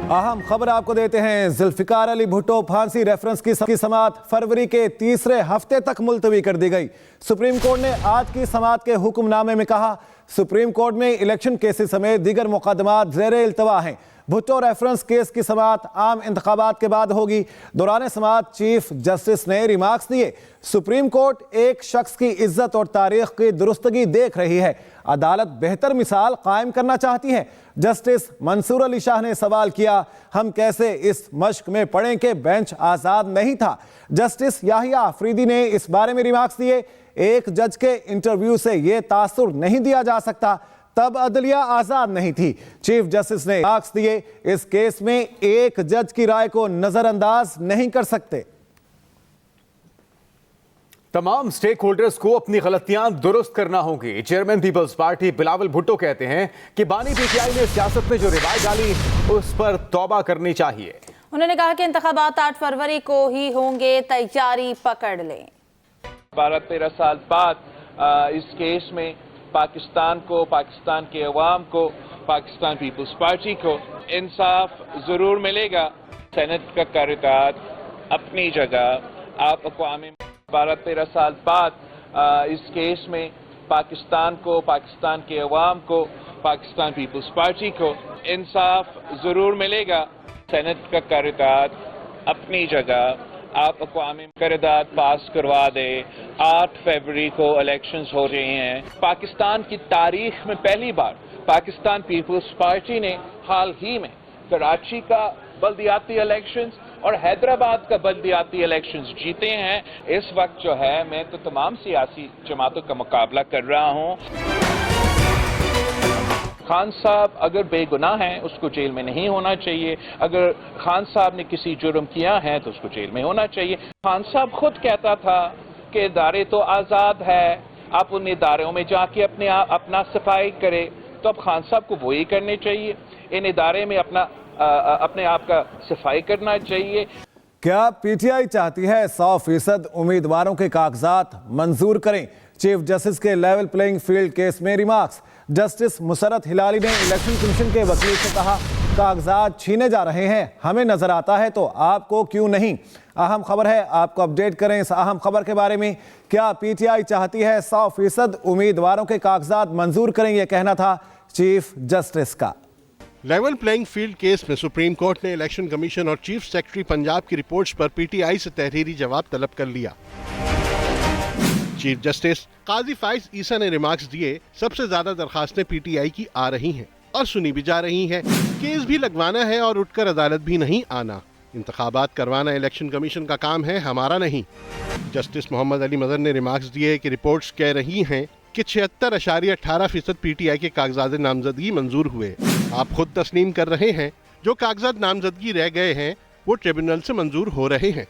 अहम खबर आपको देते हैं। जुल्फिकार अली भुट्टो फांसी रेफरेंस की समाअत फरवरी के तीसरे हफ्ते तक मुलतवी कर दी गई। सुप्रीम कोर्ट ने आज की समाअत के हुक्मनामे में कहा, सुप्रीम कोर्ट में इलेक्शन केसेस समेत दीगर मुकदमात ज़ेरे इल्तवा हैं। भुट्टो रेफरेंस केस की समाअत आम इंतखाबात के बाद होगी। दौरान समाअत चीफ जस्टिस ने रिमार्क्स दिए, सुप्रीम कोर्ट एक शख्स की इज्जत और तारीख की दुरुस्तगी देख रही है, अदालत बेहतर मिसाल कायम करना चाहती है। जस्टिस मंसूर अली शाह ने सवाल किया, हम कैसे इस मश्क में पड़ें कि बेंच आज़ाद नहीं था। जस्टिस याहिया अफरीदी ने इस बारे में रिमार्क्स दिए, एक जज के इंटरव्यू से ये तासुर नहीं दिया जा सकता तब अदलिया आज़ाद नहीं थी। चीफ जस्टिस ने रिमार्क्स दिए, इस केस में एक जज की राय को नजरअंदाज नहीं कर सकते। तमाम स्टेक होल्डर्स को अपनी गलतियां दुरुस्त करना होगी। चेयरमैन पीपल्स पार्टी बिलावल भुट्टो कहते हैं कि बानी पीटीआई ने सियासत में जो रिवाज डाली उस पर तौबा करनी चाहिए। उन्होंने कहा कि इंतखाबात 8 फरवरी को ही होंगे, तैयारी पकड़ लें। 12-13 साल बाद इस केस में पाकिस्तान को, पाकिस्तान के अवाम को, पाकिस्तान पीपल्स पार्टी को इंसाफ जरूर मिलेगा। सेनेट का कार्यकाल अपनी जगह, आप अक़वामी 12-13 साल बाद इस केस में पाकिस्तान को, पाकिस्तान के अवाम को, पाकिस्तान पीपल्स पार्टी को इंसाफ जरूर मिलेगा। सेनेट का कार्यकाल अपनी जगह, आप अक़वामी करारदाद पास करवा दे। 8 फरवरी को इलेक्शंस हो रहे हैं। पाकिस्तान की तारीख में पहली बार पाकिस्तान पीपल्स पार्टी ने हाल ही में कराची का बल्दियाती इलेक्शंस और हैदराबाद का बल्दियाती इलेक्शंस जीते हैं। इस वक्त जो है मैं तो तमाम सियासी जमातों का मुकाबला कर रहा हूं। खान साहब अगर बेगुनाह हैं उसको जेल में नहीं होना चाहिए। अगर खान साहब ने किसी जुर्म किया है तो उसको जेल में होना चाहिए। खान साहब खुद कहता था कि इदारे तो आज़ाद है, आप उन इदारों में जाके अपना सफाई करें, तो अब खान साहब को वही करने चाहिए, इन इदारे में अपने आप का सफाई करना चाहिए। क्या पीटीआई चाहती है 100% उम्मीदवारों के कागजात मंजूर करें? चीफ जस्टिस के लेवल प्लेइंग फील्ड केस में रिमार्क्स। जस्टिस मुसरत हिलाली ने इलेक्शन कमीशन के वकील से कहा, कागजात छीने जा रहे हैं, हमें नजर आता है तो आपको क्यों नहीं। अहम खबर है, आपको अपडेट करें इस अहम खबर के बारे में। क्या पीटीआई चाहती है 100% उम्मीदवारों के कागजात मंजूर करें, यह कहना था चीफ जस्टिस का। लेवल प्लेइंग फील्ड केस में सुप्रीम कोर्ट ने इलेक्शन कमीशन और चीफ सेक्रेटरी पंजाब की रिपोर्ट्स पर पीटीआई से तहरीरी जवाब तलब कर लिया। चीफ जस्टिस काजी फाइज ईसा ने रिमार्क्स दिए, सबसे ज्यादा दरखास्तें पीटीआई की आ रही हैं और सुनी भी जा रही हैं। केस भी लगवाना है और उठकर अदालत भी नहीं आना। इंतखाबात करवाना इलेक्शन कमीशन का काम है, हमारा नहीं। जस्टिस मोहम्मद अली मदन ने रिमार्क्स दिए कि रिपोर्ट्स कह रही हैं कि 76.18% पीटीआई के कागजात नामजदगी मंजूर हुए। आप खुद तस्लीम कर रहे हैं, जो कागजात नामजदगी रह गए हैं वो ट्रिब्यूनल से मंजूर हो रहे हैं।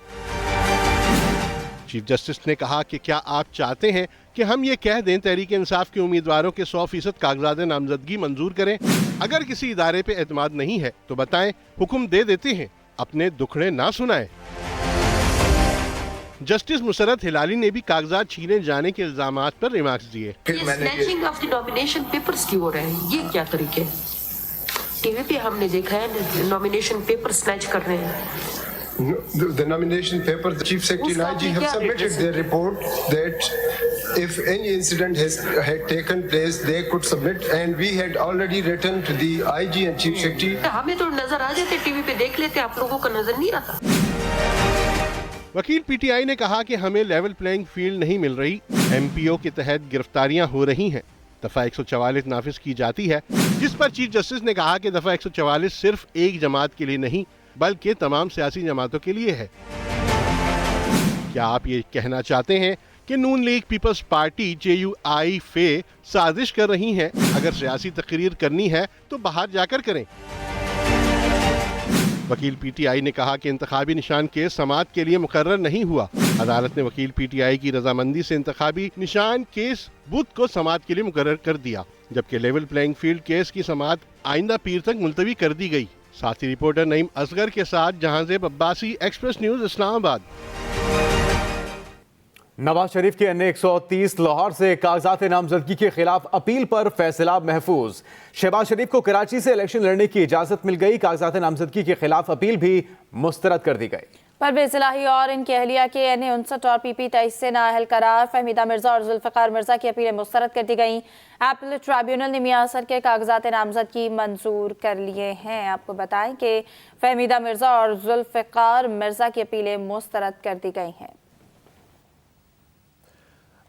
चीफ जस्टिस ने कहा कि क्या आप चाहते हैं कि हम ये कह दें तहरीक इंसाफ के उम्मीदवारों के 100% कागजात नामजदगी मंजूर करें? अगर किसी इदारे पे एतमाद नहीं है तो बताएं, हुक्म दे देते हैं, अपने दुखड़े ना सुनाएं। जस्टिस मुसरत हिलाली ने भी कागजात छीने जाने के इल्जामात पर रिमार्क्स दिए। Snatching of the nomination papers क्यों हो रहे हैं, ये क्या तरीके? टीवी पे हमने देखा है नॉमिनेशन पेपर स्नैच कर रहे हैं। The nomination paper, the Chief Secretary and IG have submitted their report that if any incident had taken place, they could submit, and we had already written to the IG and Chief Secretary. हमें तो नजर आ जाते, TV पे देख लेते, आप लोगों को नजर नहीं आता। वकील पीटीआई ने कहा कि हमें लेवल प्लेइंग फील्ड नहीं मिल रही। एमपीओ के तहत गिरफ्तारियां हो रही हैं, दफा 144 नाफिज की जाती है, जिस पर चीफ जस्टिस ने कहा कि दफा 144 सिर्फ एक जमात के लिए नहीं बल्कि तमाम सियासी जमातों के लिए है। क्या आप ये कहना चाहते हैं कि नून लीग पीपल्स पार्टी JUI फे साजिश कर रही है? अगर सियासी तकरीर करनी है तो बाहर जाकर करें। वकील पीटीआई ने कहा कि इंतखाबी निशान केस समाअत के लिए मुकर्रर नहीं हुआ। अदालत ने वकील पीटीआई की रजामंदी से इंतखाबी निशान केस बुध को समाअत के लिए मुकर्रर कर दिया, जबकि लेवल प्लेइंग फील्ड केस की समाअत आइंदा पीर तक मुलतवी कर दी गई। साथी रिपोर्टर नईम असगर के साथ जहांजेब अब्बासी, एक्सप्रेस न्यूज, इस्लामाबाद। नवाज शरीफ के अन्य 130 लाहौर से कागजात नामजदगी के खिलाफ अपील पर फैसला महफूज। शहबाज शरीफ को कराची से इलेक्शन लड़ने की इजाजत मिल गई। कागजात नामजदगी के खिलाफ अपील भी मुस्तरद कर दी गई। परवेज इलाही और इनकी अहलिया के NA-59 और PP-23 से नाअहल करार फहमीदा मिर्जा और जुल्फ़िकार मिर्जा की अपीलें मुस्तरद कर दी गई। एपीलेट ट्राइब्यूनल ने मियां असर के कागजात नामजदगी मंजूर कर लिए हैं। आपको बताएं कि फहमीदा मिर्जा और जुल्फ़िकार मिर्जा की अपीलें मुस्तरद कर दी गई हैं।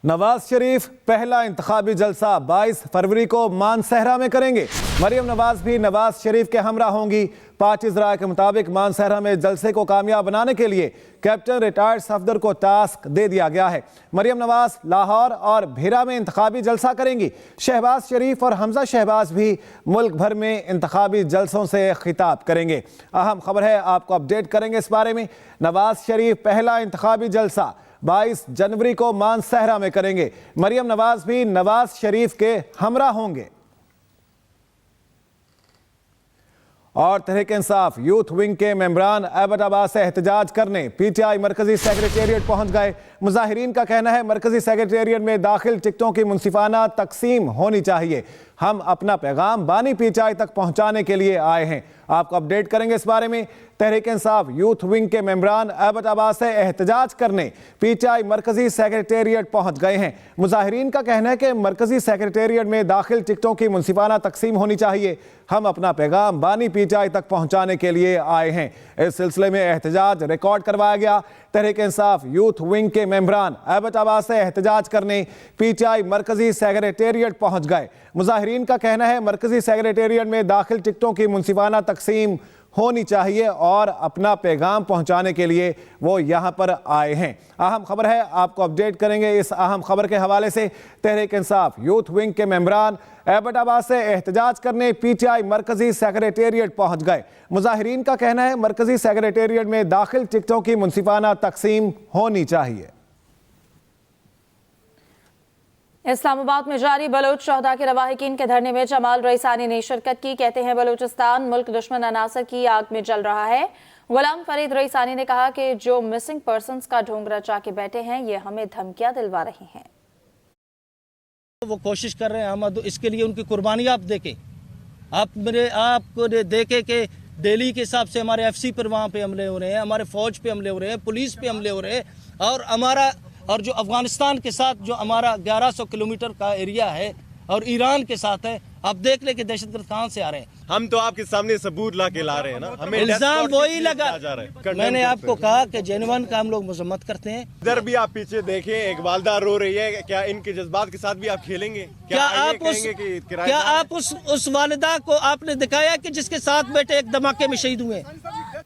नवाज शरीफ पहला इंतखाबी जलसा 22 फरवरी को मानसहरा में करेंगे। मरियम नवाज भी नवाज शरीफ के हमरा होंगी। पार्टीज राय के मुताबिक मानसहरा में जलसे को कामयाब बनाने के लिए कैप्टन रिटायर्ड सफदर को टास्क दे दिया गया है। मरियम नवाज लाहौर और भेरा में इंतखाबी जलसा करेंगी। शहबाज शरीफ और हमजा शहबाज भी मुल्क भर में इंतखाबी जलसों से खिताब करेंगे। अहम खबर है, आपको अपडेट करेंगे इस बारे में। नवाज शरीफ पहला इंतखाबी जलसा 22 जनवरी को मानसहरा में करेंगे। मरियम नवाज भी नवाज शरीफ के हमरा होंगे। और तहरीक इंसाफ यूथ विंग के मेंबरान एबटाबाद से एहतजाज करने PTI मरकजी सेक्रेटेरिएट पहुंच गए। मुजाहिरीन का कहना है मरकजी सेक्रेटेरिएट में दाखिल टिकटों की मुंसिफाना तकसीम होनी चाहिए। हम अपना पैगाम बानी PTI तक पहुंचाने के लिए आए हैं। आपको अपडेट करेंगे इस बारे में। तहरीक इंसाफ यूथ विंग के मेंबरान एबटाबाद से एहतजाज करने PTI मरकजी सेक्रेटेरिएट पहुंच गए हैं। मुजाहिरीन का कहना है कि मरकजी सेक्रेटेरिएट में दाखिल टिकटों की मुंसिफाना तकसीम होनी चाहिए। हम अपना पैगाम बानी PTI तक पहुंचाने के लिए आए हैं। इस सिलसिले में एहतजाज रिकॉर्ड करवाया गया। तहरीक इंसाफ यूथ विंग के मेंबरान एबटाबाद से एहतजाज करने PTI मरकजी सेक्रेटेरिएट पहुंच गए। मुजाहिरीन का कहना है मरकजी सेक्रेटेरिएट में दाखिल टिकटों की मुंसिफाना तकसीम होनी चाहिए और अपना पैगाम पहुंचाने के लिए वो यहां पर आए हैं। अहम खबर है, आपको अपडेट करेंगे इस अहम खबर के हवाले से। तहरीक इंसाफ यूथ विंग के मेंबरान एबटाबाद से एहतजाज करने PTI मरकजी सेक्रेटेरिएट पहुंच गए। मुजाहिरीन का कहना है मरकजी सेक्रेटेरिएट में दाखिल टिकटों की मुंसिफाना तकसीम होनी चाहिए। इस्लामाबाद में जारी बलोच शहदा के रवाहिकीन के धरने में जमाल रईसानी ने शिरकत की। कहते हैं बलूचिस्तान मुल्क दुश्मन अनासर की आग में जल रहा है। गुलाम फरीद रईसानी ने कहा कि जो मिसिंग पर्सन्स का ढोंग रचा के बैठे हैं ये हमें धमकियां दिलवा रहे हैं। वो कोशिश कर रहे हैं, हम इसके लिए उनकी कुर्बानी आप देखें। आपको देखे कि दिल्ली के हिसाब से हमारे FC पर वहाँ पे हमले हो रहे हैं, हमारे फौज पे हमले हो रहे हैं, पुलिस पे हमले हो रहे हैं और जो अफगानिस्तान के साथ जो हमारा 1100 किलोमीटर का एरिया है और ईरान के साथ है, आप देख ले कि दहशतगर्द कहाँ से आ रहे हैं। हम तो आपके सामने सबूत ला के ला रहे हैं ना, हमें इल्जाम वही लगा। मैंने आपको कहा कि जेनुइन का हम लोग मजम्मत करते हैं। इधर भी आप पीछे देखें, एक वालदा रो रही है। क्या इनके जज्बात के साथ भी आप खेलेंगे? क्या आप उस वालिदा को आपने दिखाया कि जिसके साथ बेटे एक धमाके में शहीद हुए?